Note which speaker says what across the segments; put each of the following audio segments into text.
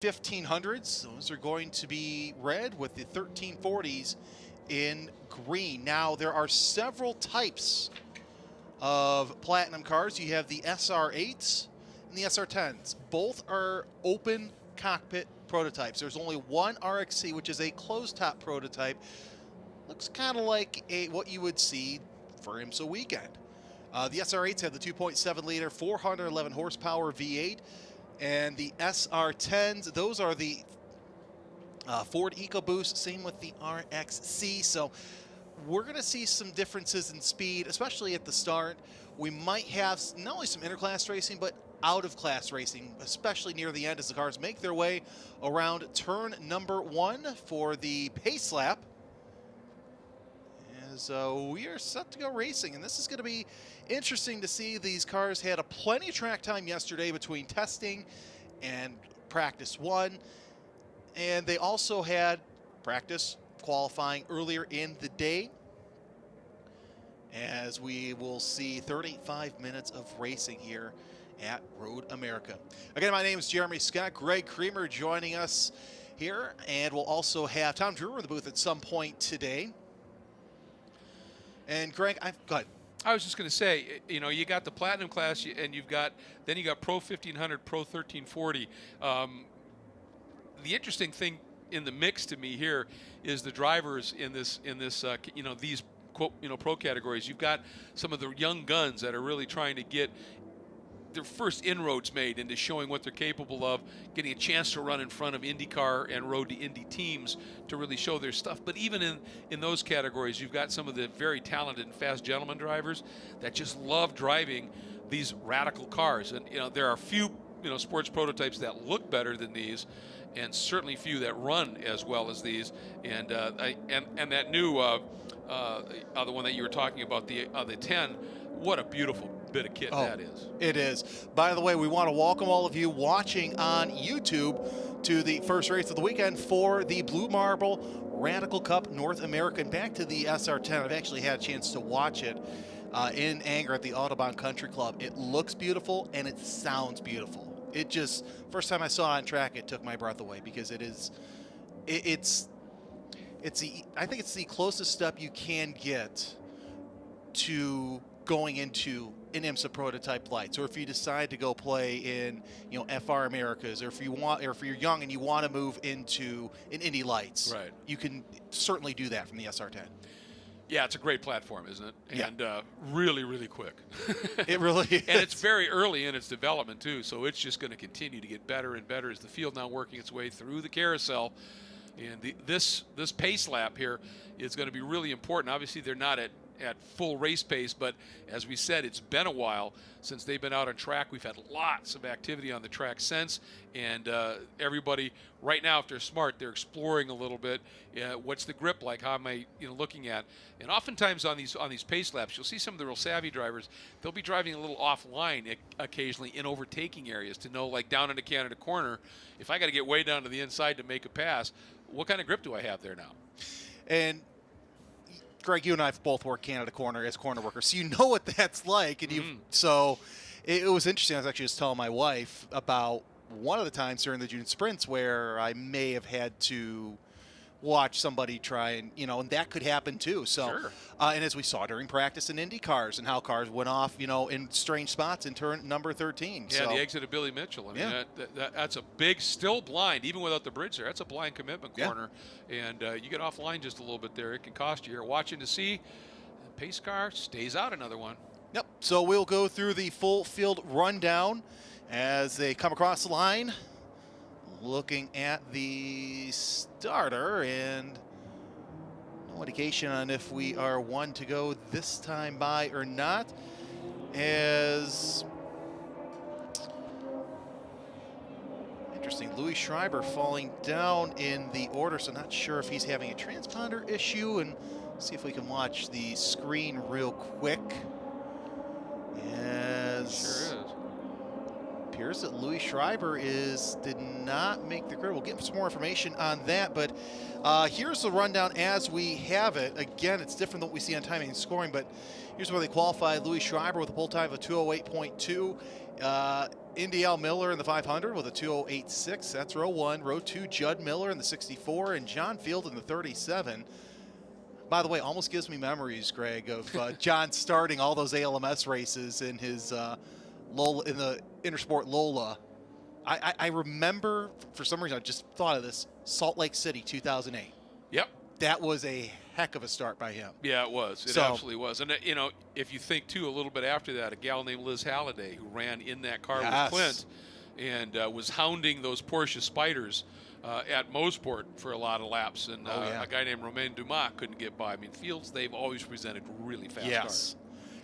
Speaker 1: 1500s. Those are going to be red with the 1340s in green. Now, there are several types of platinum cars. You have the SR8s and the SR10s. Both are open cockpit prototypes. There's only one RXC, which is a closed-top prototype. Looks kind of like what you would see for IMSA weekend. The SR8s have the 2.7-liter, 411 horsepower V8, and the SR10s, those are the Ford EcoBoost, same with the RXC. So we're going to see some differences in speed, especially at the start. We might have not only some interclass racing, but out-of-class racing, especially near the end as the cars make their way around turn number 1 for the pace lap. As we are set to go racing, and this is going to be interesting to see. These cars had plenty of track time yesterday between testing and practice 1, and they also had practice qualifying earlier in the day, as we will see 35 minutes of racing here at Road America. Again, my name is Jeremy Scott. Greg Creamer joining us here, and we'll also have Tom Drewer in the booth at some point today. And Greg, go ahead.
Speaker 2: I was just going to say, you know, you got the platinum class, and you got Pro 1500, Pro 1340. The interesting thing in the mix to me here is the drivers in this you know, these pro categories. You've got some of the young guns that are really trying to get their first inroads made into showing what they're capable of, getting a chance to run in front of IndyCar and Road to Indy teams to really show their stuff. But even in those categories, you've got some of the very talented and fast gentleman drivers that just love driving these radical cars. And, you know, there are few, you know, sports prototypes that look better than these, and certainly few that run as well as these. And and that new the one that you were talking about, the 10, what a beautiful bit of kit that is.
Speaker 1: It is. By the way, we want to welcome all of you watching on YouTube to the first race of the weekend for the Blue Marble Radical Cup North American. Back to the SR10. I've actually had a chance to watch it in Anger at the Audubon Country Club. It looks beautiful and it sounds beautiful. It just, first time I saw it on track, it took my breath away, because it is, I think it's the closest step you can get to going into an IMSA prototype lights, or if you decide to go play in, you know, FR Americas, or if you're young and you want to move into an Indy Lights,
Speaker 2: right,
Speaker 1: you can certainly do that from the SR10.
Speaker 2: Yeah, it's a great platform, isn't it? And
Speaker 1: yeah.
Speaker 2: Really, really quick.
Speaker 1: It really is.
Speaker 2: And it's very early in its development, too, so it's just going to continue to get better and better as the field now working its way through the carousel. And this pace lap here is going to be really important. Obviously, they're not at full race pace, but as we said, it's been a while since they've been out on track. We've had lots of activity on the track since, and everybody right now, if they're smart, they're exploring a little bit. What's the grip like? How am I, you know, looking at? And oftentimes on these pace laps, you'll see some of the real savvy drivers. They'll be driving a little offline occasionally in overtaking areas to know, like down into Canada Corner, if I got to get way down to the inside to make a pass, what kind of grip do I have there now?
Speaker 1: And Greg, you and I have both worked Canada Corner as corner workers, so you know what that's like. And so it was interesting. I was actually just telling my wife about one of the times during the June sprints where I may have had to watch somebody try and, you know, and that could happen too. So,
Speaker 2: sure.
Speaker 1: And as we saw during practice in Indy cars and how cars went off, you know, in strange spots in turn number 13.
Speaker 2: Yeah, so the exit of Billy Mitchell. I mean, that's a big, still blind, even without the bridge there. That's a blind commitment corner. And you get offline just a little bit there. It can cost you. You're watching to see. The pace car stays out another one.
Speaker 1: Yep. So we'll go through the full field rundown as they come across the line. Looking at the starter, and no indication on if we are one to go this time by or not, as interesting, Louis Schreiber falling down in the order, so not sure if he's having a transponder issue, and see if we can watch the screen real quick. As
Speaker 2: sure is.
Speaker 1: appears that Louis Schreiber did not make the grid. We'll get some more information on that, but here's the rundown as we have it. Again, it's different than what we see on timing and scoring, but here's where they qualified. Louis Schreiber with a pole time of 2:08.2. Indy L. Miller in the 500 with a 2:08.6. That's row 1. Row 2, Judd Miller in the 64 and John Field in the 37. By the way, almost gives me memories, Greg, of John starting all those ALMS races in his Lola, in the Intersport Lola. I remember, for some reason, I just thought of this, Salt Lake City, 2008.
Speaker 2: Yep.
Speaker 1: That was a heck of a start by him.
Speaker 2: Yeah, it was. It absolutely was. And, you know, if you think, too, a little bit after that, a gal named Liz Halliday who ran in that car with Clint and was hounding those Porsche Spiders at Mosport for a lot of laps. And a guy named Romain Dumas couldn't get by. I mean, Fields, they've always presented really fast cars.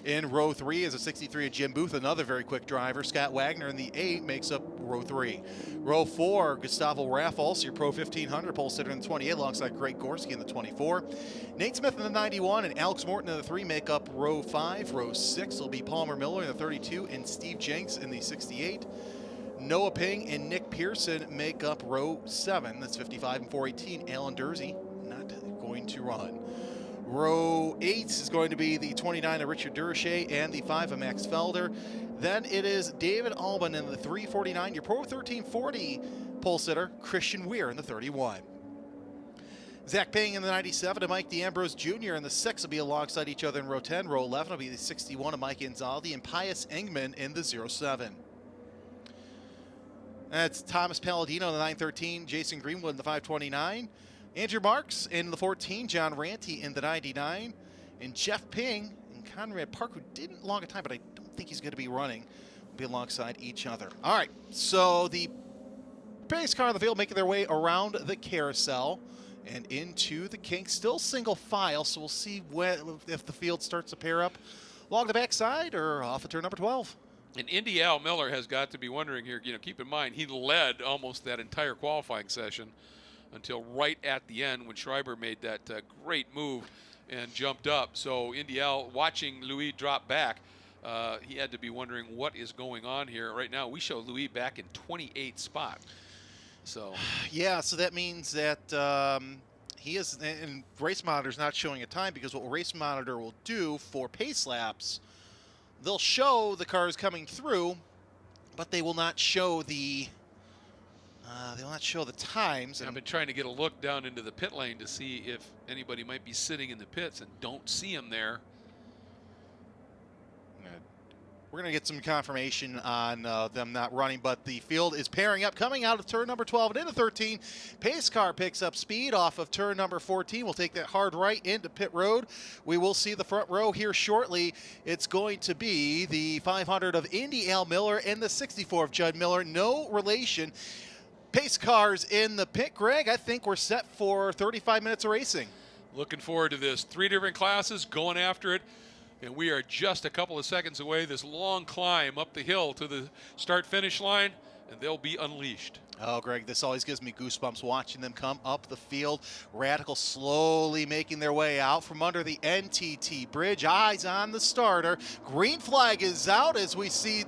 Speaker 1: In row 3 is a 63 of Jim Booth, another very quick driver. Scott Wagner in the 8 makes up row 3. Row 4, Gustavo Raff, also your Pro 1500 pole sitter in the 28 alongside Greg Gorski in the 24. Nate Smith in the 91 and Alex Morton in the 3 make up row 5. Row 6 will be Palmer Miller in the 32 and Steve Jenks in the 68. Noah Ping and Nick Pearson make up row 7. That's 55 and 418. Alan Dursey not going to run. Row 8 is going to be the 29 of Richard Durachet and the 5 of Max Felder. Then it is David Albin in the 349, your Pro 1340 pole sitter, Christian Weir in the 31. Zach Ping in the 97 and Mike DeAmbrose Jr. in the 6 will be alongside each other in row 10. Row 11 will be the 61 of Mike Anzaldi and Pius Engman in the 07. That's Thomas Palladino in the 913, Jason Greenwood in the 529. Andrew Marks in the 14, John Ranty in the 99, and Jeff Ping and Conrad Park, who didn't long a time, but I don't think he's going to be running, will be alongside each other. All right, so the pace car on the field making their way around the carousel and into the kink, still single file, so we'll see if the field starts to pair up along the backside or off of turn number 12.
Speaker 2: And Indy Al Miller has got to be wondering here, you know, keep in mind, he led almost that entire qualifying session until right at the end when Schreiber made that great move and jumped up. So Indy Al, watching Louis drop back, he had to be wondering what is going on here. Right now, we show Louis back in 28th spot. So
Speaker 1: yeah, so that means that he is, and Race Monitor's not showing a time, because what Race Monitor will do for pace laps, they'll show the cars coming through, but they will not show the times.
Speaker 2: I've been trying to get a look down into the pit lane to see if anybody might be sitting in the pits, and don't see them there.
Speaker 1: We're going to get some confirmation on them not running, but the field is pairing up, coming out of turn number 12 and into 13. Pace car picks up speed off of turn number 14. We'll take that hard right into pit road. We will see the front row here shortly. It's going to be the 500 of Indy Al Miller and the 64 of Judd Miller. No relation. Pace cars in the pit. Greg, I think we're set for 35 minutes of racing.
Speaker 2: Looking forward to this. 3 different classes going after it. And we are just a couple of seconds away, this long climb up the hill to the start-finish line, and they'll be unleashed.
Speaker 1: Oh, Greg, this always gives me goosebumps watching them come up the field. Radical slowly making their way out from under the NTT bridge. Eyes on the starter. Green flag is out as we see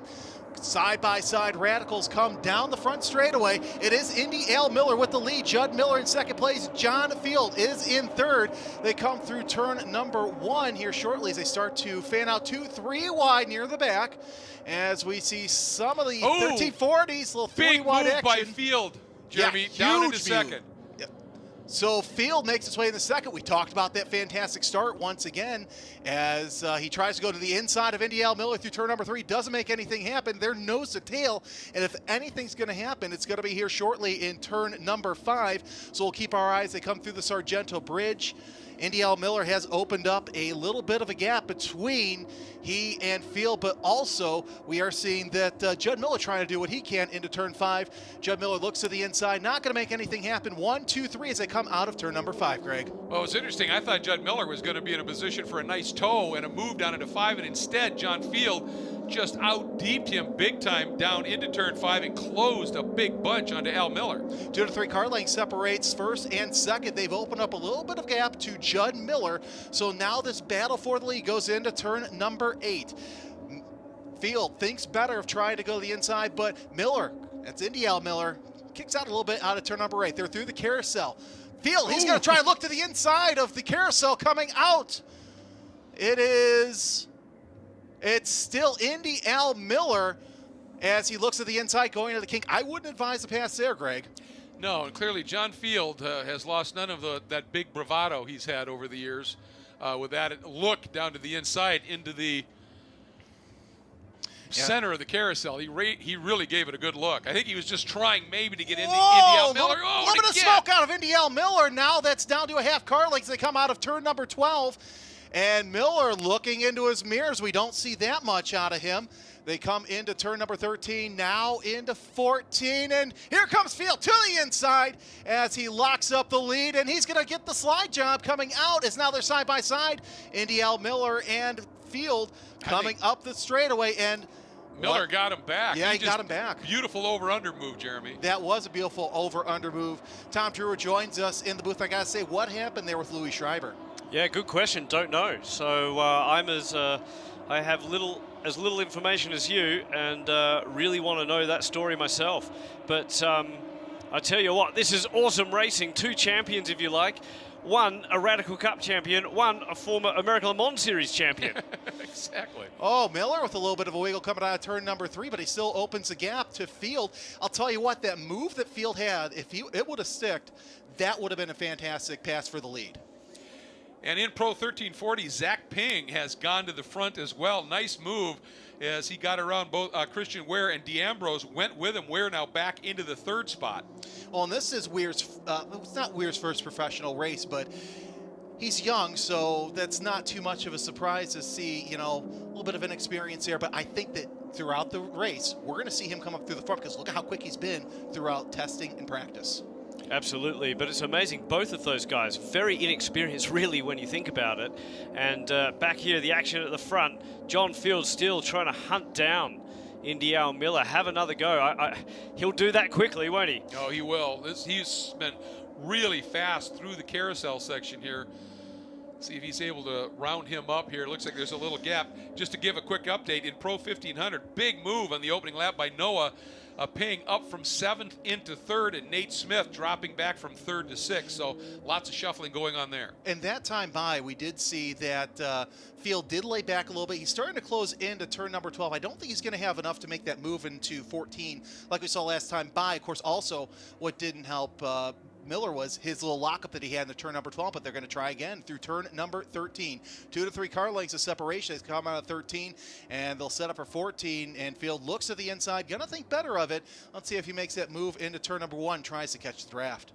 Speaker 1: side-by-side Radicals come down the front straightaway. It is Indy Al Miller with the lead. Judd Miller in second place. John Field is in third. They come through turn number 1 here shortly as they start to fan out 2-3 wide near the back as we see some of the 1340s, little 3 wide action.
Speaker 2: Big move by Field, Jeremy, down into second.
Speaker 1: So Field makes its way in the second. We talked about that fantastic start once again as he tries to go to the inside of Indy Al Miller through turn number 3. Doesn't make anything happen. They're nose to tail. And if anything's going to happen, it's going to be here shortly in turn number 5. So we'll keep our eyes. They come through the Sargento Bridge. Indy Al Miller has opened up a little bit of a gap between he and Field, but also we are seeing that Judd Miller trying to do what he can into turn 5. Judd Miller looks to the inside, not going to make anything happen. 1, 2, 3 as they come out of turn number 5, Greg.
Speaker 2: Well, it's interesting. I thought Judd Miller was going to be in a position for a nice toe and a move down into 5, and instead John Field just out-deeped him big time down into turn 5 and closed a big bunch onto Al Miller.
Speaker 1: 2 to 3 car length separates first and second. They've opened up a little bit of gap to Judd Miller. So now this battle for the lead goes into turn number 8. Field thinks better of trying to go to the inside, but Miller, that's Indy Al Miller, kicks out a little bit out of turn number 8. They're through the carousel. Field, he's going to try and look to the inside of the carousel coming out. It's still Indy Al Miller as he looks at the inside going to the kink. I wouldn't advise the pass there, Greg.
Speaker 2: No, and clearly John Field has lost none of that big bravado he's had over the years with that look down to the inside into the center of the carousel. He really gave it a good look. I think he was just trying maybe to get into Indy Al Miller.
Speaker 1: A little bit of smoke out of Indy Al Miller. Now that's down to a half car length as they come out of turn number 12. And Miller looking into his mirrors. We don't see that much out of him. They come into turn number 13, now into 14, and here comes Field to the inside as he locks up the lead, and he's going to get the slide job coming out as now they're side by side. Indy Al Miller and Field coming up the straightaway, and
Speaker 2: Miller got him back.
Speaker 1: Yeah, he got him back.
Speaker 2: Beautiful over-under move, Jeremy.
Speaker 1: That was a beautiful over-under move. Tom Drewer joins us in the booth. I got to say, what happened there with Louis Schreiber?
Speaker 3: Yeah, good question. Don't know. So I have as little information as you, and really want to know that story myself. But I tell you what, this is awesome racing. 2 champions, if you like. One, a Radical Cup champion. One, a former American Le Mans Series champion.
Speaker 2: Exactly.
Speaker 1: Oh, Miller with a little bit of a wiggle coming out of turn number 3, but he still opens the gap to Field. I'll tell you what, that move that Field had, if it would have sticked, that would have been a fantastic pass for the lead.
Speaker 2: And in Pro 1340, Zach Ping has gone to the front as well. Nice move as he got around both Christian Ware and D'Ambrose, went with him. Ware now back into the 3rd spot.
Speaker 1: Well, and this is Weir's, it's not Weir's first professional race, but he's young, so that's not too much of a surprise to see, a little bit of inexperience there. But I think that throughout the race, we're going to see him come up through the front because look at how quick he's been throughout testing and practice.
Speaker 3: Absolutely, but it's amazing. Both of those guys, very inexperienced really when you think about it. And back here, the action at the front, John Field still trying to hunt down Indy Al Miller. Have another go. He'll do that quickly, won't he?
Speaker 2: Oh, he will. He's been really fast through the carousel section here. See if he's able to round him up here. Looks like there's a little gap. Just to give a quick update, in Pro 1500, big move on the opening lap by Noah. Ping up from 7th into 3rd, and Nate Smith dropping back from 3rd to 6th. So lots of shuffling going on there.
Speaker 1: And that time by, we did see that Field did lay back a little bit. He's starting to close into turn number 12. I don't think he's going to have enough to make that move into 14 like we saw last time by. Of course, also what didn't help Miller was his little lockup that he had in the turn number 12, but they're going to try again through turn number 13. 2 to 3 car lengths of separation has come out of 13, and they'll set up for 14, and Field looks to the inside, going to think better of it. Let's see if he makes that move into turn number 1, tries to catch the draft.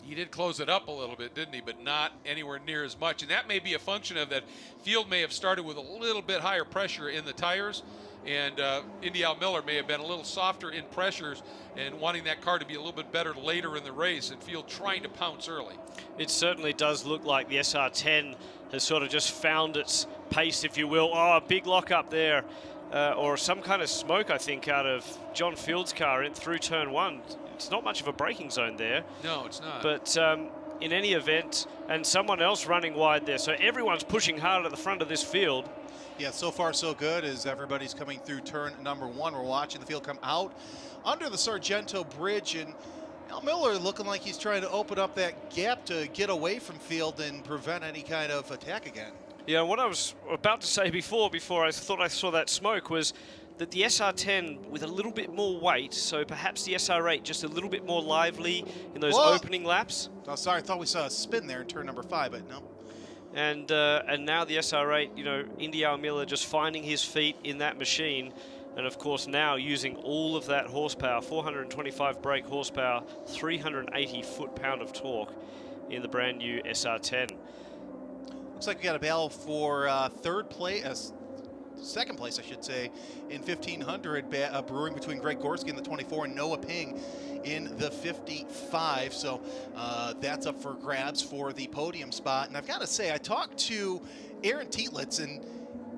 Speaker 2: He did close it up a little bit, didn't he? But not anywhere near as much. And that may be a function of that Field may have started with a little bit higher pressure in the tires, and Indy Al Miller may have been a little softer in pressures and wanting that car to be a little bit better later in the race, and Field trying to pounce early.
Speaker 3: It certainly does look like the SR10 has sort of just found its pace, if you will. Oh, a big lock up there, or some kind of smoke, I think, out of John Field's car in through turn 1. It's not much of a braking zone there.
Speaker 2: No, it's not.
Speaker 3: But in any event, and someone else running wide there. So everyone's pushing hard at the front of this field.
Speaker 1: Yeah, so far so good as everybody's coming through turn number 1. We're watching the field come out under the Sargento Bridge, and Al Miller looking like he's trying to open up that gap to get away from Field and prevent any kind of attack again.
Speaker 3: Yeah, what I was about to say before I thought I saw that smoke was that the SR10 with a little bit more weight, so perhaps the SR8 just a little bit more lively in those opening laps.
Speaker 1: Oh, sorry, I thought we saw a spin there in turn number 5, but no.
Speaker 3: And now the SR8, Indy Al Miller just finding his feet in that machine. And of course now using all of that horsepower, 425 brake horsepower, 380 foot-pound of torque in the brand new SR10.
Speaker 1: Looks like we got a battle for second place, I should say, in 1500 brewing between Greg Gorski in the 24 and Noah Ping in the 55. So that's up for grabs for the podium spot. And I've got to say, I talked to Aaron Tietlitz, and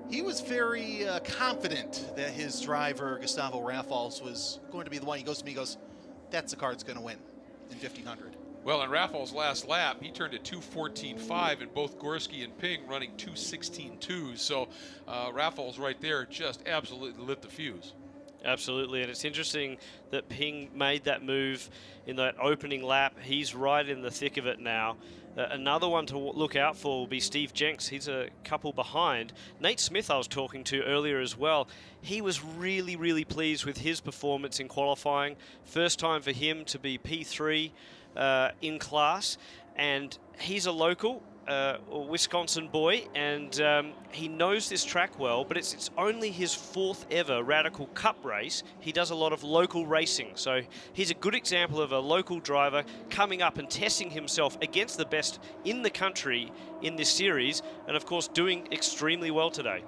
Speaker 1: he was very confident that his driver, Gustavo Raffles, was going to be the one. He goes to me, he goes, that's the car that's going to win in 1500.
Speaker 2: Well, in Rafal's last lap, he turned a 2:14.5, and both Gorski and Ping running 2:16.2. So Rafal's right there just absolutely lit the fuse.
Speaker 3: Absolutely, and it's interesting that Ping made that move in that opening lap. He's right in the thick of it now. Another one to look out for will be Steve Jenks. He's a couple behind. Nate Smith I was talking to earlier as well. He was really, really pleased with his performance in qualifying. First time for him to be P3 in class, and he's a local. Wisconsin boy, and he knows this track well, but it's only his fourth ever Radical Cup race. He does a lot of local racing, so he's a good example of a local driver coming up and testing himself against the best in the country in this series, and of course doing extremely well today.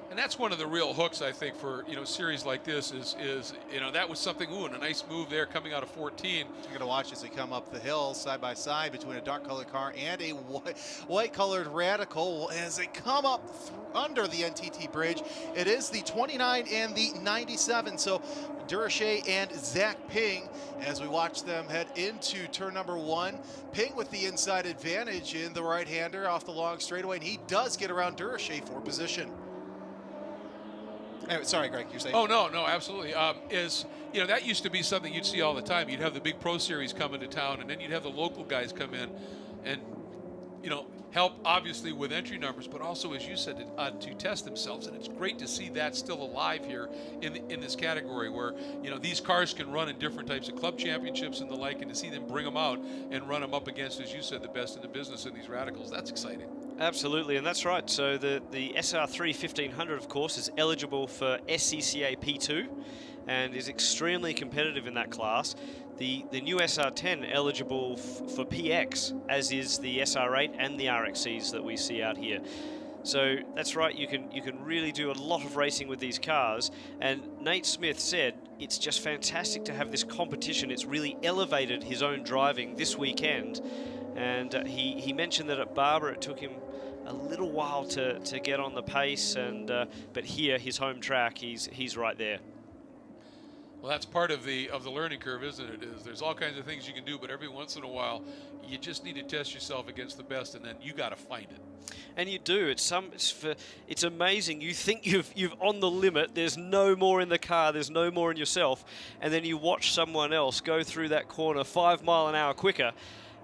Speaker 2: And that's one of the real hooks, I think, for series like this is that was something. Ooh, and a nice move there coming out of 14.
Speaker 1: You're going to watch as they come up the hill side by side between a dark-colored car and a white-colored Radical as they come up under the NTT bridge. It is the 29 and the 97. So Durachet and Zach Ping as we watch them head into turn number 1. Ping with the inside advantage in the right-hander off the long straightaway, and he does get around Durachet for position. Anyway, sorry, Greg, you're saying?
Speaker 2: Oh, no, absolutely. That used to be something you'd see all the time. You'd have the big pro series come into town, and then you'd have the local guys come in and, help obviously with entry numbers, but also, as you said, to test themselves. And it's great to see that still alive here in this category where, these cars can run in different types of club championships and the like, and to see them bring them out and run them up against, as you said, the best in the business in these Radicals, that's exciting.
Speaker 3: Absolutely, and that's right. So the SR3 1500, of course, is eligible for SCCA P2 and is extremely competitive in that class. The new SR10 eligible for PX, as is the SR8 and the RXCs that we see out here. So that's right, you can really do a lot of racing with these cars. And Nate Smith said it's just fantastic to have this competition. It's really elevated his own driving this weekend. And he mentioned that at Barber it took him a little while to get on the pace, and but here, his home track, he's right there.
Speaker 2: Well, that's part of the learning curve, isn't it? There's all kinds of things you can do, but every once in a while, you just need to test yourself against the best, and then you got to find it.
Speaker 3: And you do. It's amazing. You think you've on the limit. There's no more in the car. There's no more in yourself, and then you watch someone else go through that corner 5 miles an hour quicker,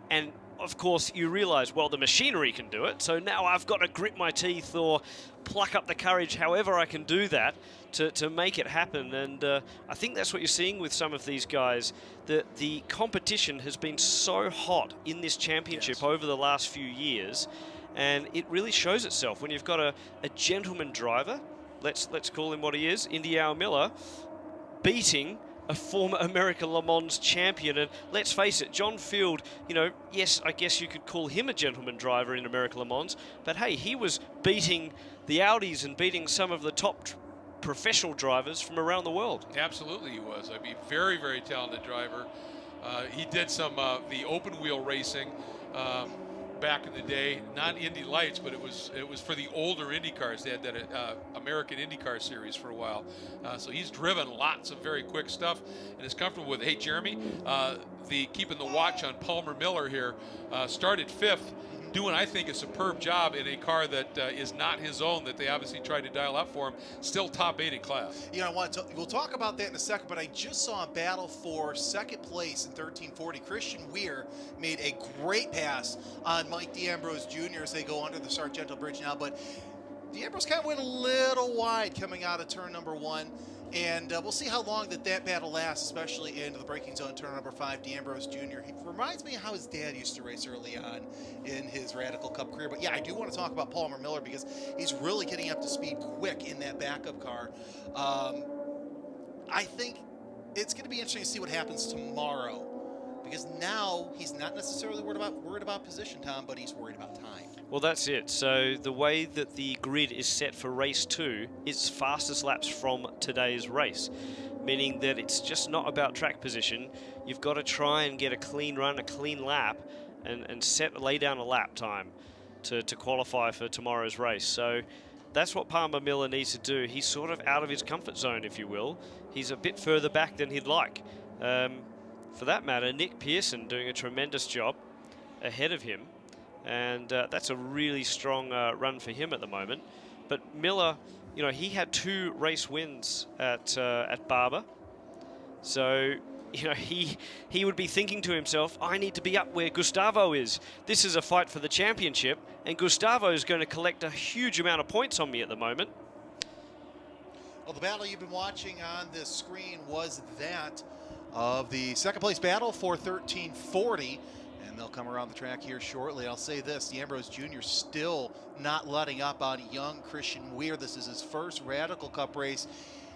Speaker 3: and of course, you realize, well, the machinery can do it, so now I've got to grit my teeth or pluck up the courage, however I can do that, to make it happen. And I think that's what you're seeing with some of these guys. The competition has been so hot in this championship over the last few years, and it really shows itself when you've got a gentleman driver, let's call him what he is, Indy Miller, beating a former American Le Mans champion. And let's face it, John Field, yes, I guess you could call him a gentleman driver in American Le Mans, but hey, he was beating the Audis and beating some of the top professional drivers from around the world.
Speaker 2: Absolutely he was. I mean, very, very talented driver. He did some the open wheel racing back in the day, not Indy Lights, but it was for the older Indy cars. They had that American IndyCar series for a while. So he's driven lots of very quick stuff and is comfortable with it. Hey, Jeremy, keeping the watch on Palmer Miller here, started 5th, doing, I think, a superb job in a car that is not his own, that they obviously tried to dial up for him. Still top 8 in class.
Speaker 1: We'll talk about that in a second, but I just saw a battle for second place in 1340. Christian Weir made a great pass on Mike D'Ambrose Jr. as they go under the Sargento Bridge now, but D'Ambrose kind of went a little wide coming out of turn number 1. And we'll see how long that battle lasts, especially into the braking zone, turn number 5, D'Ambrose Jr. He reminds me of how his dad used to race early on in his Radical Cup career. But yeah, I do want to talk about Palmer Miller because he's really getting up to speed quick in that backup car. I think it's going to be interesting to see what happens tomorrow, because now he's not necessarily worried about position, Tom, but he's worried about time.
Speaker 3: Well, that's it. So the way that the grid is set for race 2 is fastest laps from today's race, meaning that it's just not about track position. You've got to try and get a clean run, a clean lap, and lay down a lap time to qualify for tomorrow's race. So that's what Palmer Miller needs to do. He's sort of out of his comfort zone, if you will. He's a bit further back than he'd like. for that matter, Nick Pearson doing a tremendous job ahead of him. And that's a really strong run for him at the moment. But Miller, you know, he had 2 race wins at Barber. So, you know, he would be thinking to himself, I need to be up where Gustavo is. This is a fight for the championship, and Gustavo is going to collect a huge amount of points on me at the moment.
Speaker 1: Well, the battle you've been watching on this screen was that of the second place battle for 1340. And they'll come around the track here shortly. I'll say this, the Ambrose Jr. still not letting up on young Christian Weir. This is his first Radical Cup race.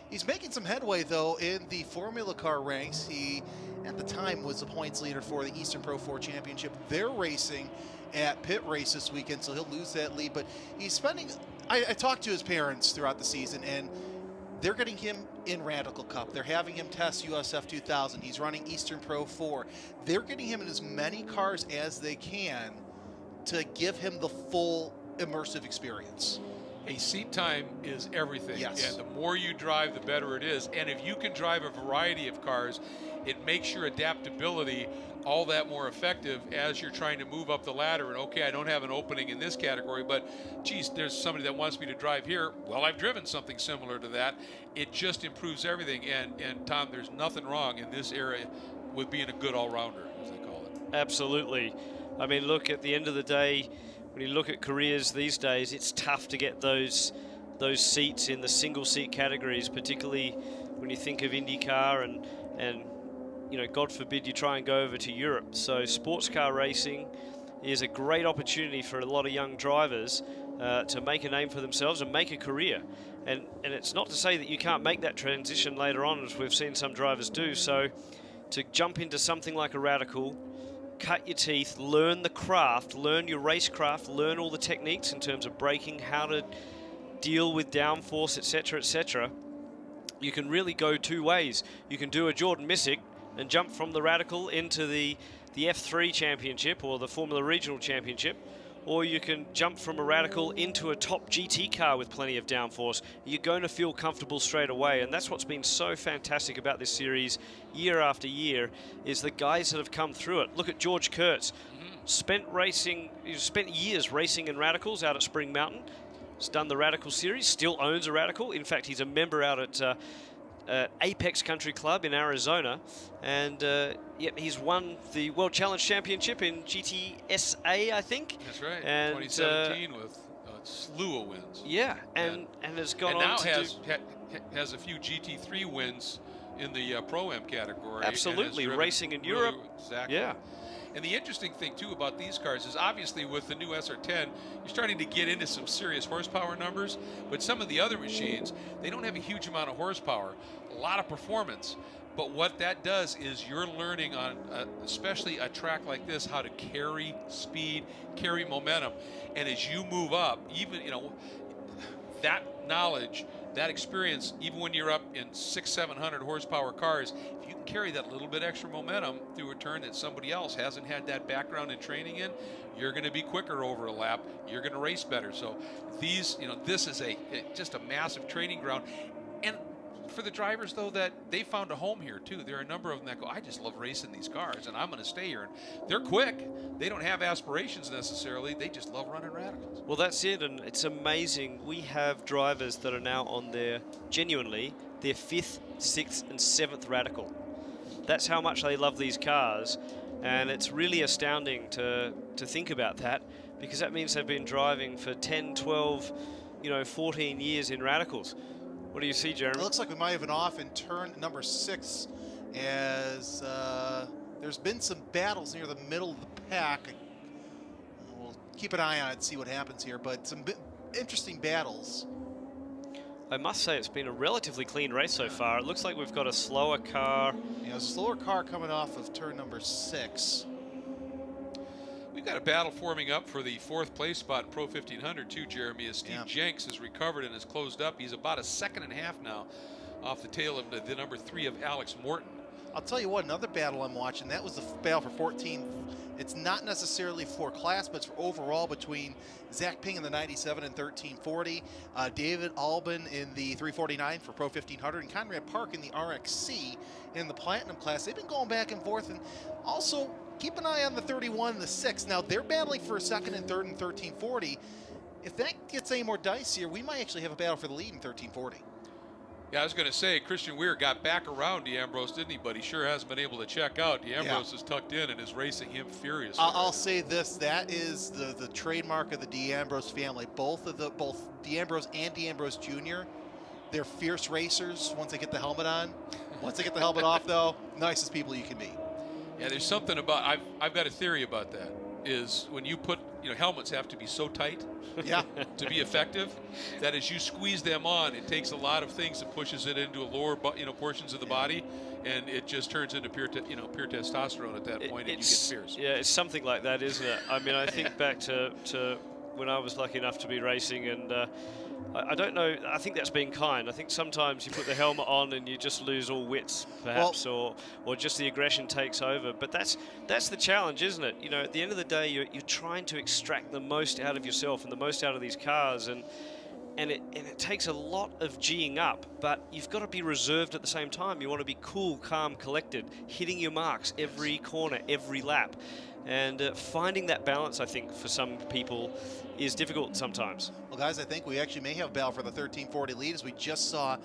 Speaker 1: He's making some headway, though, in the Formula Car ranks. He, at the time, was the points leader for the Eastern Pro 4 Championship. They're racing at pit race this weekend, so he'll lose that lead. But he's spending, I talked to his parents throughout the season, and they're getting him in Radical Cup. They're having him test USF 2000. He's running Eastern Pro 4. They're getting him in as many cars as they can to give him the full immersive experience.
Speaker 2: A seat time is everything.
Speaker 1: Yes.
Speaker 2: And the more you drive, the better it is. And if you can drive a variety of cars, it makes your adaptability all that more effective as you're trying to move up the ladder. And okay, I don't have an opening in this category, but geez, there's somebody that wants me to drive here. Well, I've driven something similar to that. It just improves everything. And Tom, there's nothing wrong in this area with being a good all-rounder, as they call it.
Speaker 3: Absolutely. I mean, look, at the end of the day, when you look at careers these days, it's tough to get those seats in the single seat categories, particularly when you think of IndyCar and you know, God forbid you try and go over to Europe. So sports car racing is a great opportunity for a lot of young drivers to make a name for themselves and make a career. And it's not to say that you can't make that transition later on, as we've seen some drivers do. So to jump into something like a Radical, cut your teeth, learn the craft, learn your racecraft, learn all the techniques in terms of braking, how to deal with downforce, etc., etc. You can really go 2 ways. You can do a Jordan Missick and jump from the Radical into the F3 Championship or the Formula Regional Championship, or you can jump from a Radical into a top GT car with plenty of downforce. You're going to feel comfortable straight away, and that's what's been so fantastic about this series year after year, is the guys that have come through it. Look at George Kurtz, spent years racing in Radicals out at Spring Mountain. He's done the Radical series, still owns a Radical. In fact, he's a member out at Apex Country Club in Arizona, and yep, he's won the World Challenge Championship in GTSA, I think.
Speaker 2: That's right.
Speaker 3: And
Speaker 2: 2017 with a slew of wins.
Speaker 3: Yeah, and has gone
Speaker 2: and
Speaker 3: on
Speaker 2: now
Speaker 3: to
Speaker 2: has a few GT3 wins in the Pro-Am category.
Speaker 3: Absolutely, racing in Europe.
Speaker 2: Exactly.
Speaker 3: Yeah.
Speaker 2: And the interesting thing, too, about these cars is obviously with the new SR10, you're starting to get into some serious horsepower numbers, but some of the other machines, they don't have a huge amount of horsepower, a lot of performance. But what that does is you're learning on, especially a track like this, how to carry speed, carry momentum. And as you move up, even, you know, that knowledge, that experience, even when you're up in 600-700 horsepower cars, if you can carry that little bit extra momentum through a turn that somebody else hasn't had that background and training in, you're going to be quicker over a lap. You're going to race better. So these, you know, this is just a massive training ground. And for the drivers, though, that they found a home here, too. There are a number of them that go, I just love racing these cars, and I'm going to stay here. And they're quick. They don't have aspirations necessarily. They just love running Radicals.
Speaker 3: Well, that's it, and it's amazing. We have drivers that are now on genuinely, their 5th, 6th, and 7th Radical. That's how much they love these cars, and it's really astounding to think about that, because that means they've been driving for 10, 12, 14 years in Radicals. What do you see, Jeremy?
Speaker 1: It looks like we might have been off in turn number 6 as there's been some battles near the middle of the pack. We'll keep an eye on it, see what happens here, but some interesting battles.
Speaker 3: I must say it's been a relatively clean race so far. It looks like we've got a slower car.
Speaker 1: Yeah, a slower car coming off of turn number 6.
Speaker 2: We've got a battle forming up for the 4th place spot in Pro 1500 too, Jeremy, as Steve Jenks has recovered and has closed up. He's about a 1.5 seconds now off the tail of the number 3 of Alex Morton.
Speaker 1: I'll tell you what, another battle I'm watching, that was the battle for It's not necessarily for class, but it's for overall between Zach Ping in the 97 and 1340, David Albin in the 349 for Pro 1500, and Conrad Park in the RXC in the Platinum class. They've been going back and forth, and also keep an eye on the 31 and the 6. Now, they're battling for a second and third in 1340. If that gets any more dicier, we might actually have a battle for the lead in 1340.
Speaker 2: Yeah, I was going to say, Christian Weir got back around D'Ambrose, didn't he? But he sure hasn't been able to check out. D'Ambrose is tucked in and is racing him furiously.
Speaker 1: I'll say this, that is the trademark of the D'Ambrose family. Both D'Ambrose and D'Ambrose Jr., they're fierce racers once they get the helmet on. Once they get the helmet off, though, nicest people you can meet.
Speaker 2: Yeah, there's something about, I've got a theory about that, is when you put, helmets have to be so tight to be effective, that as you squeeze them on, it takes a lot of things and pushes it into a lower, portions of the body, and it just turns into pure testosterone at that point, and you get fierce.
Speaker 3: Yeah, it's something like that, isn't it? I mean, I think back to when I was lucky enough to be racing, and I don't know, I think that's being kind. I think sometimes you put the helmet on and you just lose all wits, perhaps, or just the aggression takes over. But that's the challenge, isn't it? At the end of the day, you're trying to extract the most out of yourself and the most out of these cars, and it takes a lot of G'ing up, but you've got to be reserved at the same time. You want to be cool, calm, collected, hitting your marks every corner, every lap. And finding that balance, I think, for some people is difficult sometimes.
Speaker 1: Well, guys, I think we actually may have a battle for the 1340 lead, as we just saw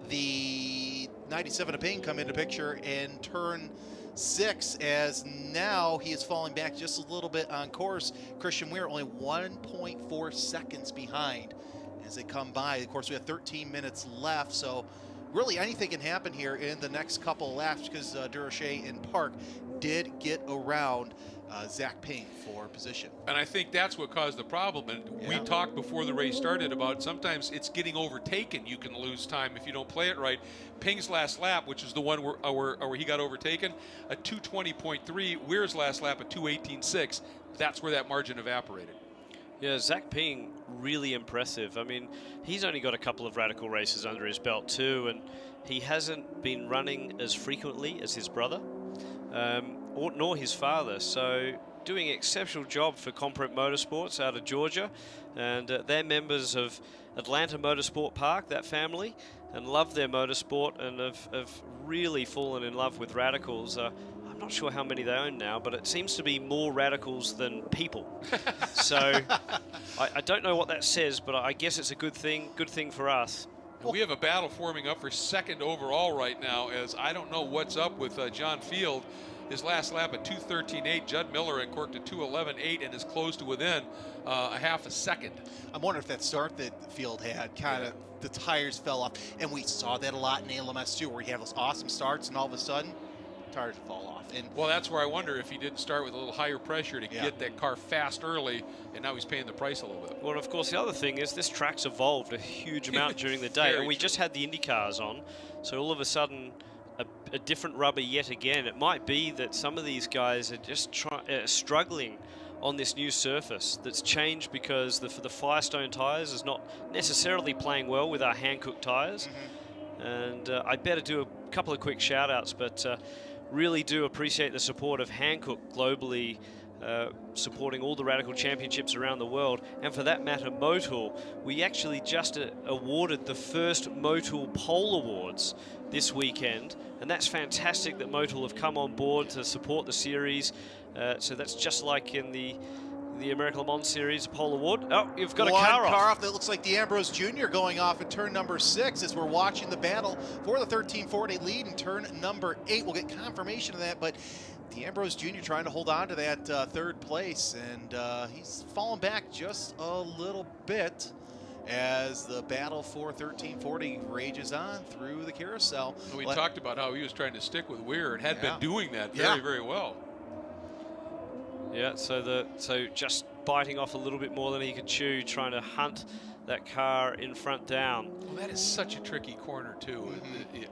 Speaker 1: the 97 of Ping come into picture in turn 6, as now he is falling back just a little bit on course. Christian Weir only 1.4 seconds behind as they come by. Of course, we have 13 minutes left, so really anything can happen here in the next couple of laps, because Durocher and Park did get around Zach Ping for position.
Speaker 2: And I think that's what caused the problem. And we talked before the race started about sometimes it's getting overtaken. You can lose time if you don't play it right. Ping's last lap, which is the one where he got overtaken, a 2:20.3. Weir's last lap, a 2:18.6. That's where that margin evaporated.
Speaker 3: Yeah, Zach Ping, really impressive. I mean, he's only got a couple of radical races under his belt too, and he hasn't been running as frequently as his brother, nor his father. So doing an exceptional job for Comprint Motorsports out of Georgia, and they're members of Atlanta Motorsport Park, that family, and love their motorsport and have really fallen in love with radicals. I'm not sure how many they own now, but it seems to be more radicals than people. So I don't know what that says, but I guess it's a good thing for us.
Speaker 2: We have a battle forming up for second overall right now, as I don't know what's up with John Field. His last lap at 2:13.8. Judd Miller at corked at 2:11.8 and is close to within a half a second.
Speaker 1: I'm wondering if that start that Field had the tires fell off, and we saw that a lot in ALMS too, where you have those awesome starts and all of a sudden tires fall off. And
Speaker 2: well, that's where I wonder if he didn't start with a little higher pressure to get that car fast early, and now he's paying the price a little bit.
Speaker 3: Well, of course, the other thing is this track's evolved a huge amount during the day, and we just had the Indy cars on, so all of a sudden a different rubber yet again. It might be that some of these guys are just struggling on this new surface that's changed because the Firestone tires is not necessarily playing well with our hand-cooked tires. And I better do a couple of quick shout-outs, but really do appreciate the support of Hankook globally, supporting all the Radical Championships around the world, and for that matter, Motul. We actually just awarded the first Motul Pole Awards this weekend, and that's fantastic that Motul have come on board to support the series. So that's just like in the American Le Mans Series Pole Award. Oh, you've got a car off.
Speaker 1: That looks like D'Ambrose Jr. going off at turn number 6 as we're watching the battle for the 1340 lead in turn number 8. We'll get confirmation of that, but D'Ambrose Jr. trying to hold on to that third place, and he's fallen back just a little bit as the battle for 1340 rages on through the carousel.
Speaker 2: We talked about how he was trying to stick with Weir and had been doing that very, very well.
Speaker 3: Yeah, so just biting off a little bit more than he could chew, trying to hunt that car in front down.
Speaker 2: Well, that is such a tricky corner too.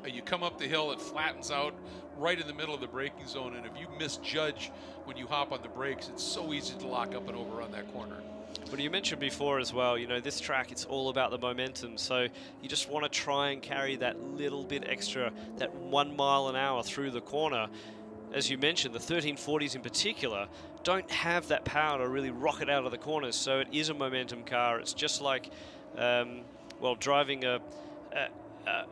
Speaker 2: You come up the hill, it flattens out right in the middle of the braking zone, and if you misjudge when you hop on the brakes, it's so easy to lock up and overrun that corner.
Speaker 3: But you mentioned before as well, this track, it's all about the momentum. So you just want to try and carry that little bit extra, that 1 mile an hour through the corner. As you mentioned, the 1340s in particular don't have that power to really rocket out of the corners. So it is a momentum car. It's just like, well, driving a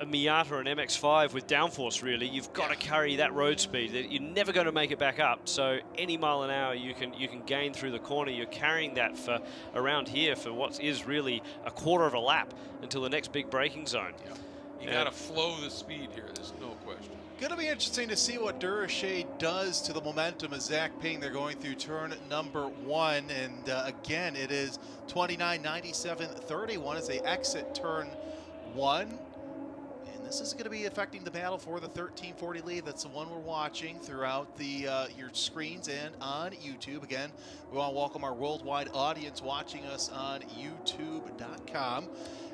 Speaker 3: Miata, an MX-5 with downforce. Really, you've got to carry that road speed. You're never going to make it back up. So any mile an hour you can gain through the corner. You're carrying that for around here for what is really a quarter of a lap until the next big braking zone.
Speaker 2: Yeah. You got to flow the speed here. There's no question.
Speaker 1: Going to be interesting to see what Durashade does to the momentum of Zach Ping. They're going through turn number 1, and again, it is 29.97.31 as they exit turn 1. And this is going to be affecting the battle for the 1340 lead. That's the one we're watching throughout the your screens and on YouTube. Again, we want to welcome our worldwide audience watching us on youtube.com.